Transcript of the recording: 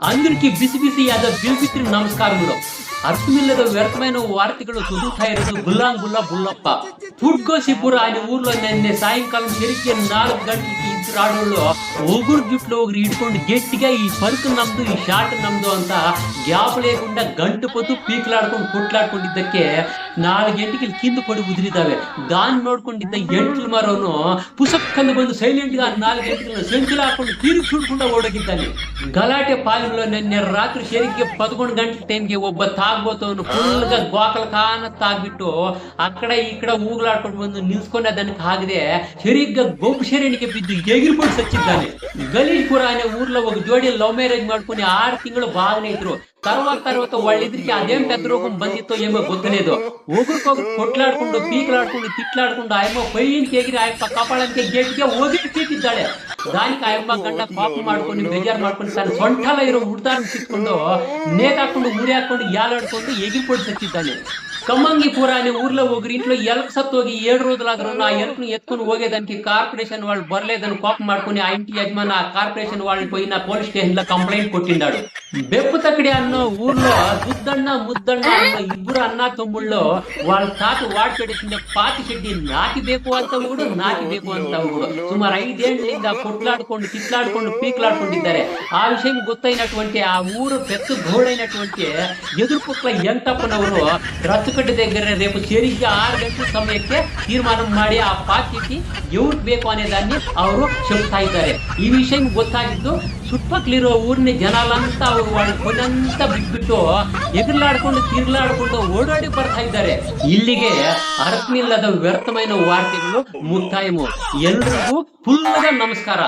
అందరికీ బిసి బిసిಯಾದ బిల్బిత్ರಿ నమస్కారములు. అర్థమిల్లದ వ్యర్థమైన వార్తలు చదువుతా ఇರೋದು గుల్లా బుల్లప్ప. పుడ్కోసిపుర అనే ఊర్లో నిన్ನೆ సాయంకాలం సరిగ్గా 4 గంటలకి ఇద్దరు ఆడోళ్ళు ఒగురు జుట్లో ఒకరు ఇడుಕೊಂಡು గట్టిగా ఈ పరుకు నమ్దు ఈ షాట్ నమ్దు ಅಂತ గ్యాప్ లేకుండా గంట పొద్దు పీకులాడుಕೊಂಡು కొట్లాడుಕೊಂಡಿದ್ದಕ್ಕೆ 4 ಗಂಟೆಗೆ ಕಿಂದ ಪಡಿ ಉದುರಿದಾವೆ. దాన్ని ನೋಡ್ಕೊಂಡಿದ್ದ ಎಂಟ್ಲು ಮರವನು ಪುಸಕ್ಕಂದು ಬಂದು ಸೈಲೆಂಟ್ గా 4 ಗಂಟೆಗೆ ಸೆಂಚುರಿ ಹಾಕೊಂಡು ತಿರುಗಿ ಸುಡ್ಕೊಂಡು ಓಡೋಗಿದ್ದಾನೆ. ಗಲಾಟೆ ಪಾಲಿలో నిನ್ನೆ ರಾತ್ರಿ ಸರಿಗ್ಗೆ 11 ಗಂಟೆ ಟೈಮ್ಗೆ ಒಬ್ಬ తాగబోతోను ఫుల్ గా గోకల కాన తాగిಬಿಟ್ಟು అక్కడ ఇక్కడ ఊగులాడుಕೊಂಡು ಬಂದು నిల్చుకొని దానికి ఆగదే సరిగ్గా గొప్ప శరీరానికి బిದ್ದು ఎగిరిపోయి సచ్చిದ್ದಾನೆ. గలీజ్పుర అనే ఊర్లో ఒక జోడి లవ్ మ్యారేజ్ ಮಾಡ್కొని 6 ತಿಂಗಳು బాగానే ఇద్దరు. తర్వాత వాళ్ళిద్దరికి అదేం పెద్ద రోగం బందితో ఏమో గుర్తులేదు. ఒకరికొకరు కొట్లాడుకుంటూ పీకలాడుకుంటూ తిట్లాడుకుంటూ ఆయమ్మ పైకి ఎగిరి ఆయన కపాళంకే గట్టిగా ఒగిరి పీకిದ್ದಾಳೆ. దానికి ఆయమ్మ గಂಡ ಪಾಪ ಮಾಡ್ಕೊಂಡು ಬೇಜಾರು ಮಾಡ್ಕೊಂಡು ತನ್ನ ಸೊಂಟಲ ಇರೋ ಹುಡ್ತಾರನ್ನು ಸಿಕ್ಕೊಂಡು ನೇತಾಕೊಂಡು ಉರಿ ಹಾಕೊಂಡು ಯಾಲಾಡ್ಕೊಂಡು ఎగిరిపోయి సచ్చిದ್ದಾನೆ. కమ్మంగిపుర అనే ఊర్లో ఒకరి ఇంట్లో ఎలక సత్తోగి 7 రోజులాದರೂ ఆ ఎలకను ఎత్తుకుని పోగేదానికి కార్పొరేషన్ వాళ్ళు బరలేదని కోపం ಮಾಡ್కొని ఆ ఇంటి యజమాని ఆ కార్పొరేషన్ వాళ్ళని పోయి నా పోలీస్ స్టేషన్ లో కంప్లైంట్ కొట్టిండాడు. బెప్పు తక్కడి ಅನ್ನೋ ఊర్లో ముద్దಣ್ಣ ಅನ್ನೋ ಇಬ್ಬರು ಅಣ್ಣ ತಮ್ಮళ్ళు వాళ్ళ తాత వాడి పెడుతున్న పాతి చెడ్డి నాకిಬೇಕು ಅಂತ ಹೋಗುಡು ಸುಮಾರು 5 ఏళ్ಲಿಂದ కొట్లాడుಕೊಂಡು తిట్లాడుಕೊಂಡು పీకులాడుಕೊಂಡಿದ್ದಾರೆ. ఆ విషయం ಗೊತ್ತైనటువంటి ఆ ఊరు పెద్ద గోడైనటువంటి ఎదురుపుట్ల ఎంతప్పనವರು రచ్చకట్టు దగ్గర రేపు సరిగ్గా 6 గంటల సమಯಕ್ಕೆ ತೀರ್ಮಾನ ಮಾಡಿ ಆ ಪಾತಿಗೆ ఎవరికి ಬೇಕು అనేదాన్ని ಅವರು చెప్తా ಇದ್ದಾರೆ. ಈ ವಿಷಯ ಗೊತ್ತಾಗಿದ್ದು ಸುತ್ತಪಕ್ಕಲಿರೋ ಊರಿನ ಜನಾలంతా ಅವರು వాళ్ళ ಕೊನೆಂತ ಬಿಟ್ಬಿಟ್ಟು ಎಗರ್ಲಾಡ್ಕೊಂಡು ತಿರ್ಲಾಡ್ಕೊಂಡು ಓಡಾಡಿ ಬರ್ತಾ ಇದ್ದಾರೆ. ಇಲ್ಲಿಗೆ ಅರ್ಥಮಿಲ್ಲದ ವ್ಯರ್ಥమైన ವಾರ್ತೆಗಳು ಮುಕ್ತಾಯము. ಎಲ್ರಿಗೂ ಫುಲ್గా ನಮಸ್ಕಾರ.